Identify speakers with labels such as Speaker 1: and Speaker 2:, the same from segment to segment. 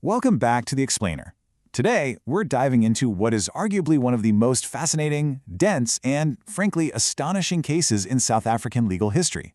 Speaker 1: Welcome back to The Explainer. Today, we're diving into what is arguably one of the most fascinating, dense, and, frankly, astonishing cases in South African legal history.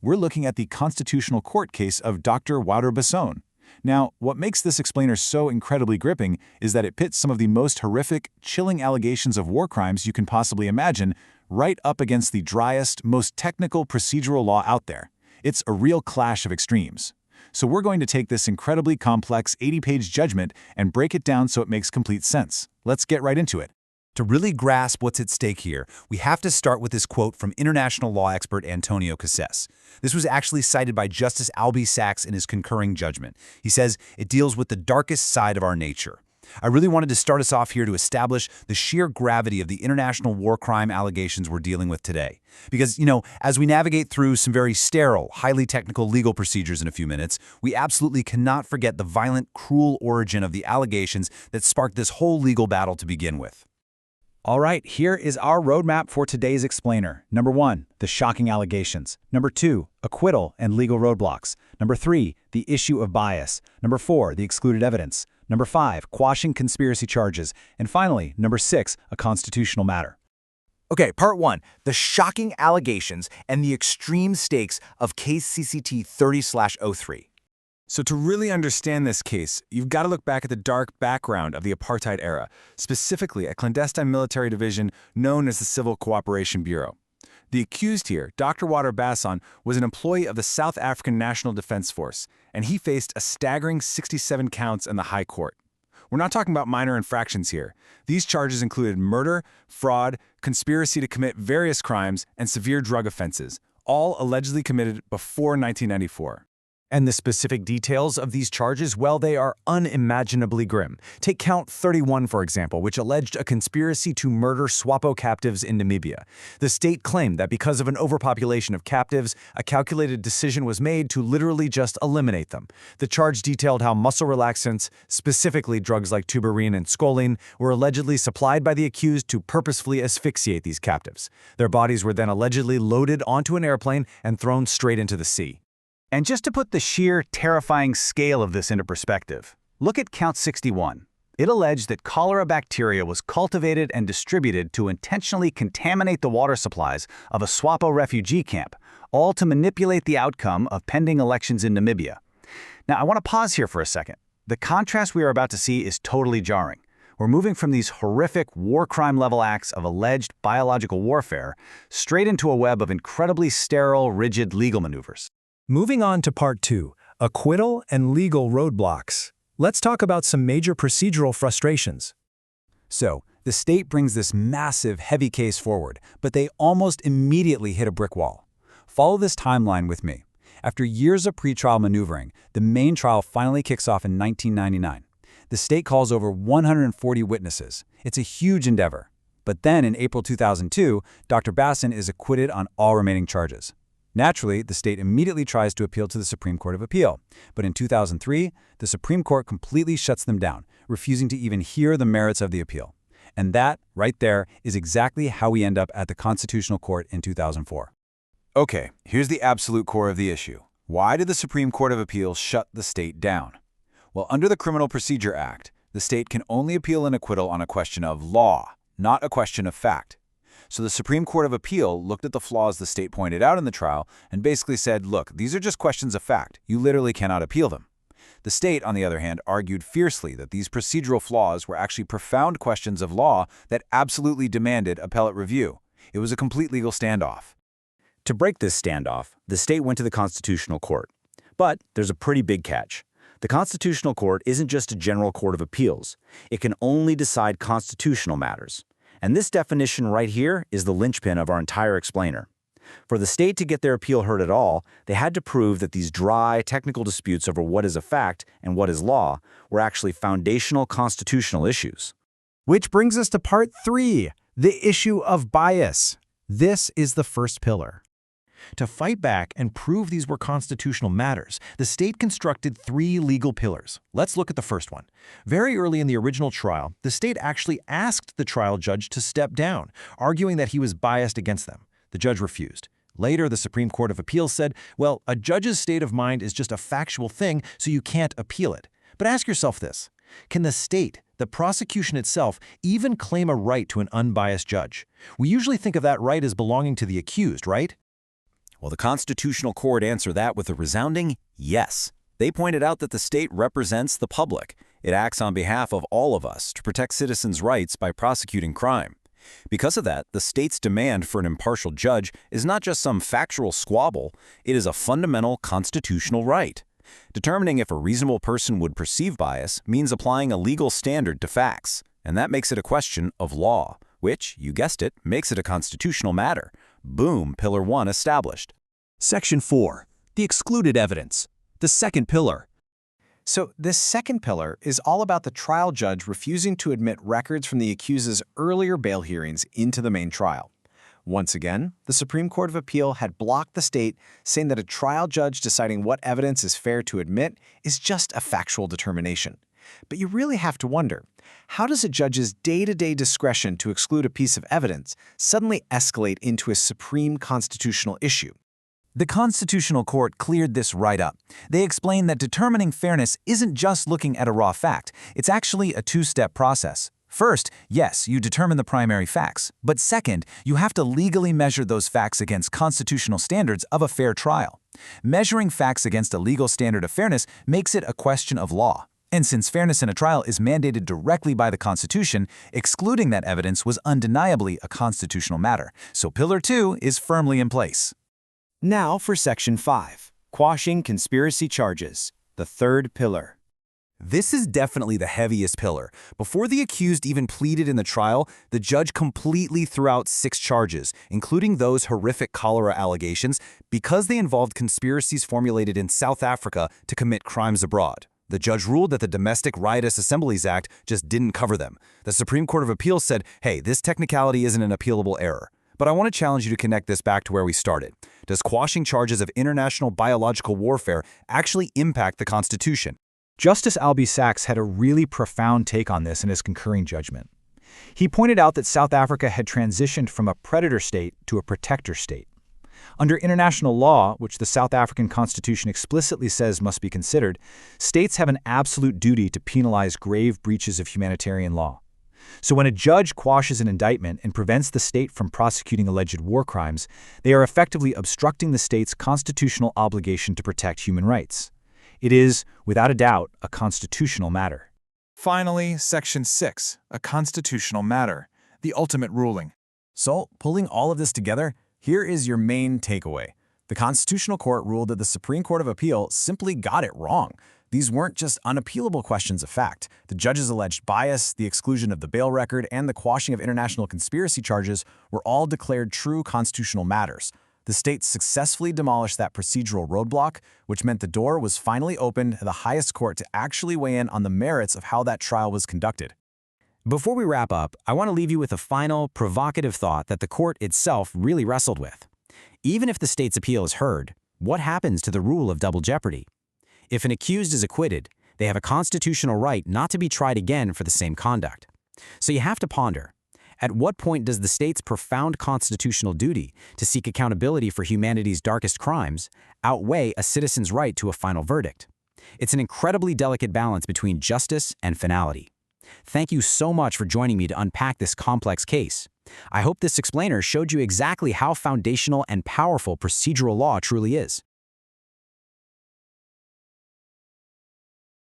Speaker 1: We're looking at the Constitutional Court case of Dr. Wouter Basson. Now, what makes this explainer so incredibly gripping is that it pits some of the most horrific, chilling allegations of war crimes you can possibly imagine right up against the driest, most technical procedural law out there. It's a real clash of extremes. So we're going to take this incredibly complex 80-page judgment and break it down so it makes complete sense. Let's get right into it.
Speaker 2: To really grasp what's at stake here, we have to start with this quote from international law expert Antonio Cassese. This was actually cited by Justice Albie Sachs in his concurring judgment. He says, "It deals with the darkest side of our nature." I really wanted to start us off here to establish the sheer gravity of the international war crime allegations we're dealing with today. Because, as we navigate through some very sterile, highly technical legal procedures in a few minutes, we absolutely cannot forget the violent, cruel origin of the allegations that sparked this whole legal battle to begin with.
Speaker 1: All right, here is our roadmap for today's explainer. Number 1, the shocking allegations. Number 2, acquittal and legal roadblocks. Number 3, the issue of bias. Number 4, the excluded evidence. Number 5, quashing conspiracy charges. And finally, number 6, a constitutional matter.
Speaker 3: Okay, part 1, the shocking allegations and the extreme stakes of case CCT 30/03.
Speaker 1: So to really understand this case, you've got to look back at the dark background of the apartheid era, specifically a clandestine military division known as the Civil Cooperation Bureau. The accused here, Dr. Wouter Basson, was an employee of the South African National Defense Force, and he faced a staggering 67 counts in the High Court. We're not talking about minor infractions here. These charges included murder, fraud, conspiracy to commit various crimes, and severe drug offenses, all allegedly committed before 1994.
Speaker 4: And the specific details of these charges, well, they are unimaginably grim. Take count 31, for example, which alleged a conspiracy to murder SWAPO captives in Namibia. The state claimed that because of an overpopulation of captives, a calculated decision was made to literally just eliminate them. The charge detailed how muscle relaxants, specifically drugs like tuberine and scoline, were allegedly supplied by the accused to purposefully asphyxiate these captives. Their bodies were then allegedly loaded onto an airplane and thrown straight into the sea. And just to put the sheer, terrifying scale of this into perspective, look at count 61. It alleged that cholera bacteria was cultivated and distributed to intentionally contaminate the water supplies of a SWAPO refugee camp, all to manipulate the outcome of pending elections in Namibia. Now, I want to pause here for a second. The contrast we are about to see is totally jarring. We're moving from these horrific war crime level acts of alleged biological warfare straight into a web of incredibly sterile, rigid legal maneuvers.
Speaker 5: Moving on to Part 2, Acquittal and Legal Roadblocks. Let's talk about some major procedural frustrations.
Speaker 4: So, the state brings this massive, heavy case forward, but they almost immediately hit a brick wall. Follow this timeline with me. After years of pretrial maneuvering, the main trial finally kicks off in 1999. The state calls over 140 witnesses. It's a huge endeavor. But then in April 2002, Dr. Basson is acquitted on all remaining charges. Naturally, the state immediately tries to appeal to the Supreme Court of Appeal. But in 2003, the Supreme Court completely shuts them down, refusing to even hear the merits of the appeal. And that, right there, is exactly how we end up at the Constitutional Court in 2004.
Speaker 1: Okay, here's the absolute core of the issue. Why did the Supreme Court of Appeal shut the state down? Well, under the Criminal Procedure Act, the state can only appeal an acquittal on a question of law, not a question of fact. So the Supreme Court of Appeal looked at the flaws the state pointed out in the trial and basically said, look, these are just questions of fact. You literally cannot appeal them. The state, on the other hand, argued fiercely that these procedural flaws were actually profound questions of law that absolutely demanded appellate review. It was a complete legal standoff.
Speaker 2: To break this standoff, the state went to the Constitutional Court. But there's a pretty big catch. The Constitutional Court isn't just a general court of appeals. It can only decide constitutional matters. And this definition right here is the linchpin of our entire explainer. For the state to get their appeal heard at all, they had to prove that these dry, technical disputes over what is a fact and what is law were actually foundational constitutional issues.
Speaker 5: Which brings us to Part 3, the issue of bias. This is the first pillar. To fight back and prove these were constitutional matters, the state constructed 3 legal pillars. Let's look at the first one. Very early in the original trial, the state actually asked the trial judge to step down, arguing that he was biased against them. The judge refused. Later, the Supreme Court of Appeals said, well, a judge's state of mind is just a factual thing, so you can't appeal it. But ask yourself this. Can the state, the prosecution itself, even claim a right to an unbiased judge? We usually think of that right as belonging to the accused, right?
Speaker 2: Well, the Constitutional Court answered that with a resounding yes. They pointed out that the state represents the public. It acts on behalf of all of us to protect citizens' rights by prosecuting crime. Because of that, the state's demand for an impartial judge is not just some factual squabble, it is a fundamental constitutional right. Determining if a reasonable person would perceive bias means applying a legal standard to facts, and that makes it a question of law, which, you guessed it, makes it a constitutional matter. Boom, Pillar 1 established.
Speaker 6: Section 4. The excluded evidence. The second pillar.
Speaker 4: So this second pillar is all about the trial judge refusing to admit records from the accused's earlier bail hearings into the main trial. Once again, the Supreme Court of Appeal had blocked the state, saying that a trial judge deciding what evidence is fair to admit is just a factual determination. But you really have to wonder, how does a judge's day-to-day discretion to exclude a piece of evidence suddenly escalate into a supreme constitutional issue?
Speaker 1: The Constitutional Court cleared this right up. They explained that determining fairness isn't just looking at a raw fact. It's actually a two-step process. First, yes, you determine the primary facts. But second, you have to legally measure those facts against constitutional standards of a fair trial. Measuring facts against a legal standard of fairness makes it a question of law. And since fairness in a trial is mandated directly by the Constitution, excluding that evidence was undeniably a constitutional matter. So Pillar 2 is firmly in place.
Speaker 3: Now for Section 5, quashing conspiracy charges, the third pillar.
Speaker 2: This is definitely the heaviest pillar. Before the accused even pleaded in the trial, the judge completely threw out 6 charges, including those horrific cholera allegations, because they involved conspiracies formulated in South Africa to commit crimes abroad. The judge ruled that the Domestic Riotous Assemblies Act just didn't cover them. The Supreme Court of Appeal said, hey, this technicality isn't an appealable error. But I want to challenge you to connect this back to where we started. Does quashing charges of international biological warfare actually impact the Constitution?
Speaker 7: Justice Albie Sachs had a really profound take on this in his concurring judgment. He pointed out that South Africa had transitioned from a predator state to a protector state. Under international law, which the South African Constitution explicitly says must be considered, states have an absolute duty to penalize grave breaches of humanitarian law. So when a judge quashes an indictment and prevents the state from prosecuting alleged war crimes, they are effectively obstructing the state's constitutional obligation to protect human rights. It is, without a doubt, a constitutional matter.
Speaker 1: Finally, Section 6, a constitutional matter, the ultimate ruling. So, pulling all of this together, here is your main takeaway. The Constitutional Court ruled that the Supreme Court of Appeal simply got it wrong. These weren't just unappealable questions of fact. The judge's alleged bias, the exclusion of the bail record, and the quashing of international conspiracy charges were all declared true constitutional matters. The state successfully demolished that procedural roadblock, which meant the door was finally opened to the highest court to actually weigh in on the merits of how that trial was conducted.
Speaker 4: Before we wrap up, I want to leave you with a final, provocative thought that the court itself really wrestled with. Even if the state's appeal is heard, what happens to the rule of double jeopardy? If an accused is acquitted, they have a constitutional right not to be tried again for the same conduct. So you have to ponder, at what point does the state's profound constitutional duty to seek accountability for humanity's darkest crimes outweigh a citizen's right to a final verdict? It's an incredibly delicate balance between justice and finality. Thank you so much for joining me to unpack this complex case. I hope this explainer showed you exactly how foundational and powerful procedural law truly is.